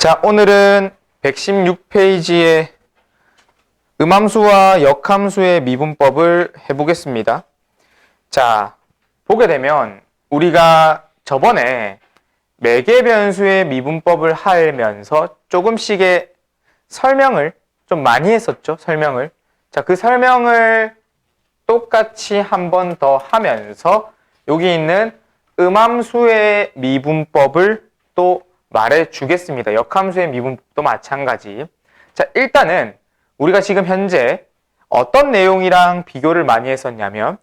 자, 오늘은 116페이지의 음함수와 역함수의 미분법을 해보겠습니다. 자, 보게 되면 우리가 저번에 매개 변수의 미분법을 하면서 조금씩의 설명을 좀 많이 했었죠. 설명을. 자, 그 설명을 똑같이 한 번 더 하면서 여기 있는 음함수의 미분법을 또 말해 주겠습니다. 역함수의 미분법도 마찬가지. 자, 일단은 우리가 지금 현재 어떤 내용이랑 비교를 많이 했었냐면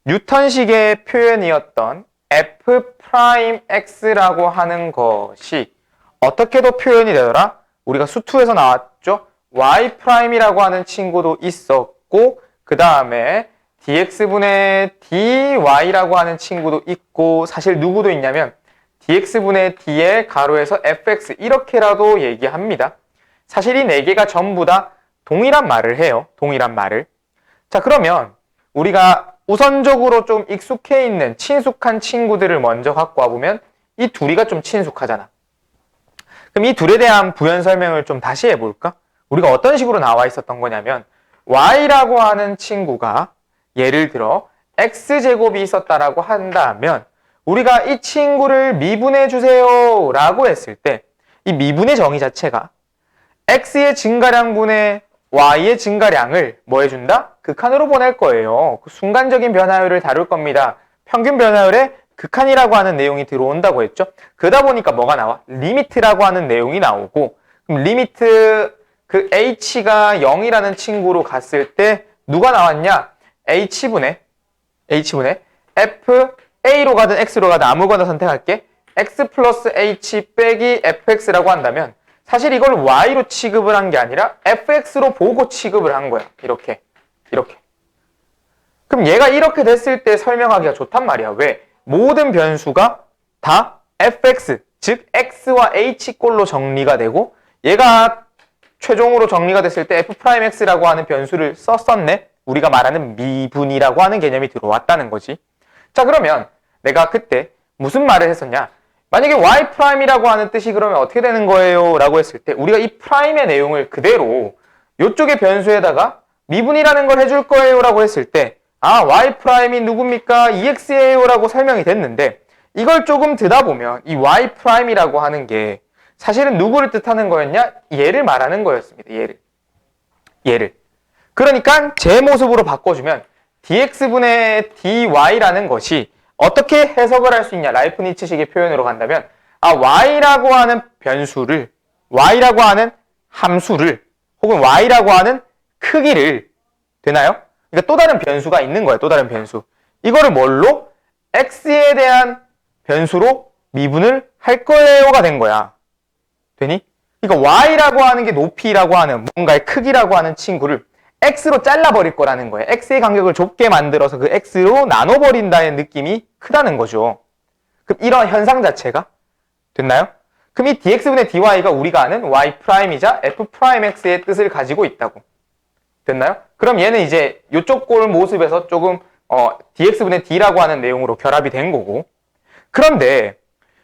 뉴턴식의 표현이었던 f'x라고 하는 것이 어떻게도 표현이 되더라? 우리가 수투에서 나왔죠? y'이라고 하는 친구도 있었고 그 다음에 dx분의 dy라고 하는 친구도 있고 사실 누구도 있냐면 dx분의 d의 가로에서 fx 이렇게라도 얘기합니다. 사실 이 네 개가 전부 다 동일한 말을 해요. 동일한 말을. 자, 그러면 우리가 우선적으로 좀 익숙해 있는 친숙한 친구들을 먼저 갖고 와보면 이 둘이가 좀 친숙하잖아. 그럼 이 둘에 대한 부연 설명을 좀 다시 해볼까? 우리가 어떤 식으로 나와 있었던 거냐면 y라고 하는 친구가 예를 들어 x제곱이 있었다라고 한다면 우리가 이 친구를 미분해 주세요 라고 했을 때 이 미분의 정의 자체가 x의 증가량분의 y의 증가량을 뭐 해준다? 극한으로 보낼 거예요. 그 순간적인 변화율을 다룰 겁니다. 평균 변화율에 극한이라고 하는 내용이 들어온다고 했죠. 그러다 보니까 뭐가 나와? 리미트라고 하는 내용이 나오고 그럼 리미트 그 h가 0이라는 친구로 갔을 때 누가 나왔냐? h분의 f a로 가든 x로 가든 아무거나 선택할게. x 플러스 h 빼기 fx라고 한다면 사실 이걸 y로 취급을 한 게 아니라 fx로 보고 취급을 한 거야. 이렇게. 그럼 얘가 이렇게 됐을 때 설명하기가 좋단 말이야. 왜? 모든 변수가 다 fx, 즉 x와 h꼴로 정리가 되고 얘가 최종으로 정리가 됐을 때 f'x라고 하는 변수를 썼었네. 우리가 말하는 미분이라고 하는 개념이 들어왔다는 거지. 자, 그러면 내가 그때 무슨 말을 했었냐? 만약에 y'이라고 하는 뜻이 그러면 어떻게 되는 거예요? 라고 했을 때 우리가 이 프라임의 내용을 그대로 이쪽의 변수에다가 미분이라는 걸 해줄 거예요 라고 했을 때 아, y'이 누굽니까? ex예요 라고 설명이 됐는데 이걸 조금 듣다 보면 이 y'이라고 하는 게 사실은 누구를 뜻하는 거였냐? 얘를 말하는 거였습니다. 얘를. 그러니까 제 모습으로 바꿔주면 dx분의 dy라는 것이 어떻게 해석을 할 수 있냐? 라이프니츠식의 표현으로 간다면 아, y라고 하는 변수를 y라고 하는 함수를 혹은 y라고 하는 크기를 되나요? 그러니까 또 다른 변수가 있는 거예요. 또 다른 변수. 이거를 뭘로? x에 대한 변수로 미분을 할 거예요가 된 거야. 되니? 그러니까 y라고 하는 게 높이라고 하는 뭔가의 크기라고 하는 친구를 x로 잘라버릴 거라는 거예요. x의 간격을 좁게 만들어서 그 x로 나눠버린다는 느낌이 크다는 거죠. 그럼 이런 현상 자체가 됐나요? 그럼 이 dx분의 dy가 우리가 아는 y'이자 f'x의 뜻을 가지고 있다고. 됐나요? 그럼 얘는 이제 이쪽 꼴 모습에서 조금 dx분의 d라고 하는 내용으로 결합이 된 거고. 그런데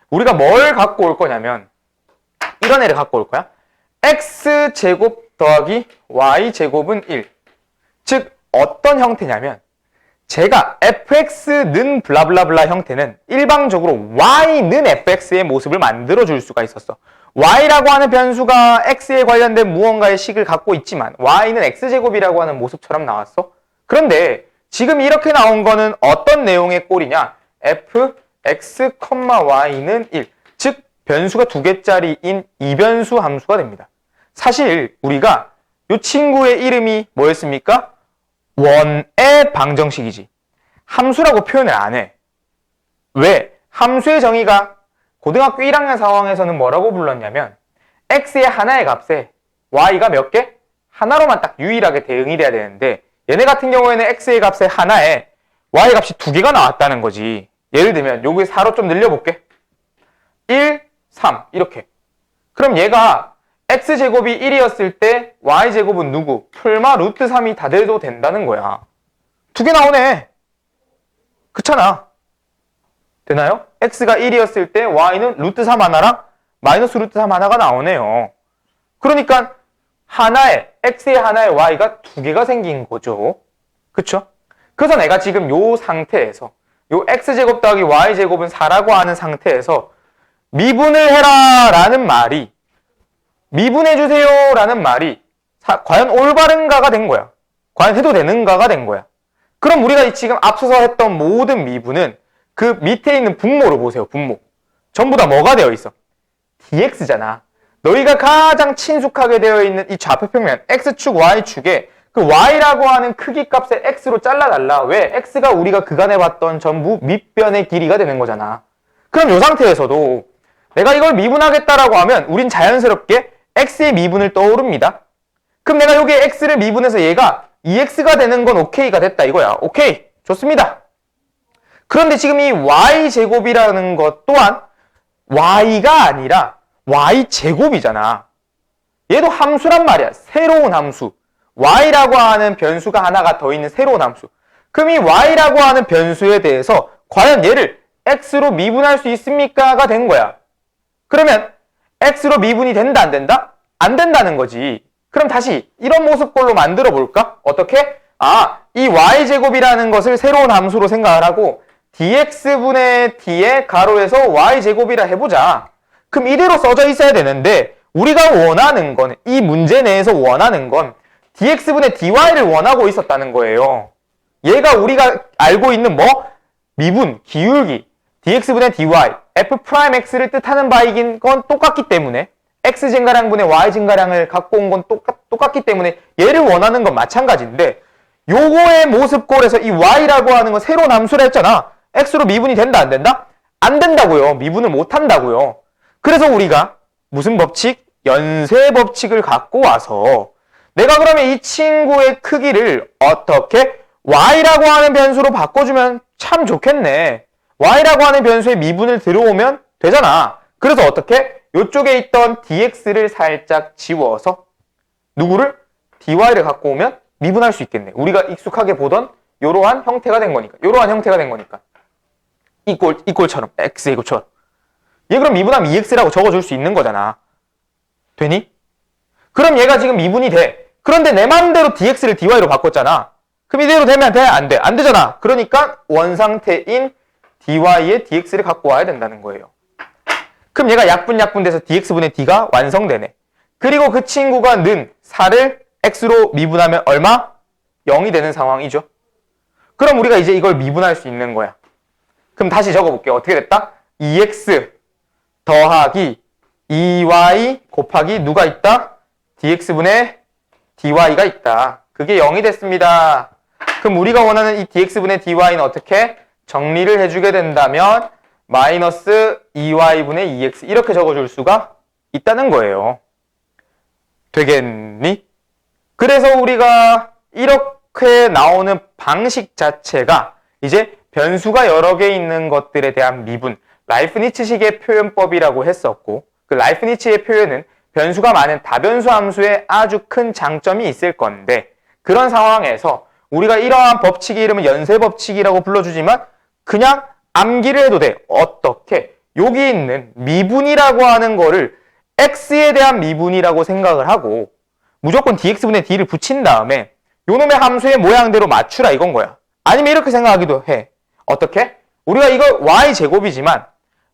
우리가 뭘 갖고 올 거냐면 이런 애를 갖고 올 거야. x제곱 더하기 y제곱은 1. 즉 어떤 형태냐면 제가 fx는 블라블라블라 형태는 일방적으로 y는 fx의 모습을 만들어줄 수가 있었어. y라고 하는 변수가 x에 관련된 무언가의 식을 갖고 있지만 y는 x제곱이라고 하는 모습처럼 나왔어. 그런데 지금 이렇게 나온 거는 어떤 내용의 꼴이냐? fx, y는 1. 즉 변수가 두 개짜리인 이변수 함수가 됩니다. 사실 우리가 이 친구의 이름이 뭐였습니까? 원의 방정식이지. 함수라고 표현을 안 해. 왜? 함수의 정의가 고등학교 1학년 상황에서는 뭐라고 불렀냐면 x의 하나의 값에 y가 몇 개? 하나로만 딱 유일하게 대응이 돼야 되는데 얘네 같은 경우에는 x의 값에 하나에 y 값이 두 개가 나왔다는 거지. 예를 들면 여기 4로 좀 늘려볼게. 1, 3 이렇게. 그럼 얘가 x제곱이 1이었을 때 y제곱은 누구? 풀마 루트 3이 다 돼도 된다는 거야. 두 개 나오네. 그렇잖아. 되나요? x가 1이었을 때 y는 루트 3 하나랑 마이너스 루트 3 하나가 나오네요. 그러니까 하나에 x에 하나에 y가 두 개가 생긴 거죠. 그쵸? 그래서 내가 지금 요 상태에서 요 x제곱 더하기 y제곱은 4라고 하는 상태에서 미분을 해라 라는 말이 미분해주세요 라는 말이 과연 올바른가가 된 거야. 과연 해도 되는가가 된 거야. 그럼 우리가 지금 앞서서 했던 모든 미분은 그 밑에 있는 분모로 보세요. 분모. 전부 다 뭐가 되어 있어? dx잖아. 너희가 가장 친숙하게 되어 있는 이 좌표평면 x축, y축에 그 y라고 하는 크기 값을 x로 잘라달라. 왜? x가 우리가 그간에 봤던 전부 밑변의 길이가 되는 거잖아. 그럼 이 상태에서도 내가 이걸 미분하겠다라고 하면 우린 자연스럽게 x의 미분을 떠오릅니다. 그럼 내가 여기에 x를 미분해서 얘가 2x가 되는 건 오케이가 됐다 이거야. 오케이. 좋습니다. 그런데 지금 이 y제곱이라는 것 또한 y가 아니라 y제곱이잖아. 얘도 함수란 말이야. 새로운 함수. y라고 하는 변수가 하나가 더 있는 새로운 함수. 그럼 이 y라고 하는 변수에 대해서 과연 얘를 x로 미분할 수 있습니까?가 된 거야. 그러면 x로 미분이 된다 안 된다? 안 된다는 거지. 그럼 다시 이런 모습꼴로 만들어 볼까? 어떻게? 이 y제곱이라는 것을 새로운 함수로 생각을 하고 dx분의 d의 가로에서 y제곱이라 해보자. 그럼 이대로 써져 있어야 되는데 우리가 원하는 건, 이 문제 내에서 원하는 건 dx분의 dy를 원하고 있었다는 거예요. 얘가 우리가 알고 있는 미분, 기울기, dx분의 dy, f'x를 뜻하는 바이긴 건 똑같기 때문에 x증가량분의 y증가량을 갖고 온 건 똑같기 때문에 얘를 원하는 건 마찬가지인데 요거의 모습꼴에서 이 y라고 하는 건 새로운 함수라 했잖아. x로 미분이 된다 안 된다? 안 된다고요. 미분을 못 한다고요. 그래서 우리가 무슨 법칙? 연쇄 법칙을 갖고 와서 내가 그러면 이 친구의 크기를 어떻게 y라고 하는 변수로 바꿔주면 참 좋겠네. y라고 하는 변수에 미분을 들어오면 되잖아. 그래서 어떻게? 이쪽에 있던 dx를 살짝 지워서 누구를? dy를 갖고 오면 미분할 수 있겠네. 우리가 익숙하게 보던 이러한 형태가 된 거니까. 이러한 형태가 된 거니까. 이꼴처럼. x제곱처럼. 얘 그럼 미분하면 2x라고 적어줄 수 있는 거잖아. 되니? 그럼 얘가 지금 미분이 돼. 그런데 내 마음대로 dx를 dy로 바꿨잖아. 그럼 이대로 되면 돼? 안 돼? 안 되잖아. 그러니까 원상태인 dy의 dx를 갖고 와야 된다는 거예요. 그럼 얘가 약분돼서 dx분의 d가 완성되네. 그리고 그 친구가 는 4를 x로 미분하면 얼마? 0이 되는 상황이죠. 그럼 우리가 이제 이걸 미분할 수 있는 거야. 그럼 다시 적어볼게요. 어떻게 됐다? 2x 더하기 2y 곱하기 누가 있다? dx분의 dy가 있다. 그게 0이 됐습니다. 그럼 우리가 원하는 이 dx분의 dy는 어떻게? 정리를 해주게 된다면 마이너스 2y분의 2x 이렇게 적어줄 수가 있다는 거예요. 되겠니? 그래서 우리가 이렇게 나오는 방식 자체가 이제 변수가 여러 개 있는 것들에 대한 미분, 라이프니츠식의 표현법이라고 했었고 그 라이프니츠의 표현은 변수가 많은 다변수 함수에 아주 큰 장점이 있을 건데 그런 상황에서 우리가 이러한 법칙의 이름은 연쇄법칙이라고 불러주지만 그냥 암기를 해도 돼. 어떻게? 여기 있는 미분이라고 하는 거를 x에 대한 미분이라고 생각을 하고 무조건 dx분의 d를 붙인 다음에 요놈의 함수의 모양대로 맞추라 이건 거야. 아니면 이렇게 생각하기도 해. 어떻게? 우리가 이거 y제곱이지만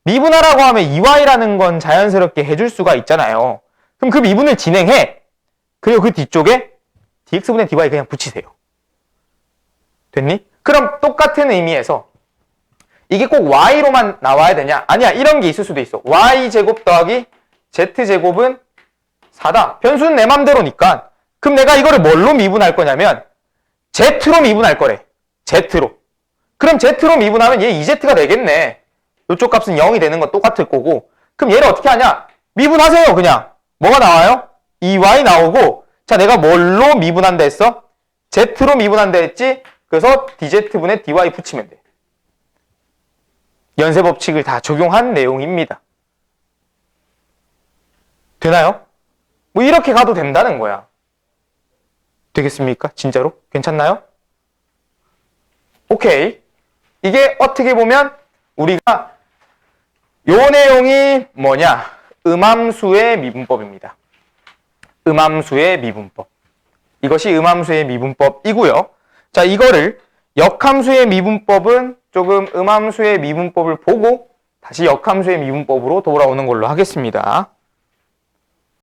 미분하라고 하면 2y라는 건 자연스럽게 해줄 수가 있잖아요. 그럼 그 미분을 진행해. 그리고 그 뒤쪽에 dx분의 dy 그냥 붙이세요. 됐니? 그럼 똑같은 의미에서 이게 꼭 y로만 나와야 되냐? 아니야. 이런 게 있을 수도 있어. y제곱 더하기 z제곱은 4다. 변수는 내 맘대로니까. 그럼 내가 이거를 뭘로 미분할 거냐면 z로 미분할 거래. z로. 그럼 z로 미분하면 얘 2z가 되겠네. 이쪽 값은 0이 되는 건 똑같을 거고. 그럼 얘를 어떻게 하냐? 미분하세요. 그냥. 뭐가 나와요? 2y 나오고 자 내가 뭘로 미분한다 했어? z로 미분한다 했지? 그래서 dz분의 dy 붙이면 돼. 연쇄법칙을 다 적용한 내용입니다. 되나요? 뭐 이렇게 가도 된다는 거야. 되겠습니까? 진짜로? 괜찮나요? 오케이. 이게 어떻게 보면 우리가 요 내용이 뭐냐? 음함수의 미분법입니다. 음함수의 미분법. 이것이 음함수의 미분법이고요. 자, 이거를 역함수의 미분법은 조금 음함수의 미분법을 보고 다시 역함수의 미분법으로 돌아오는 걸로 하겠습니다.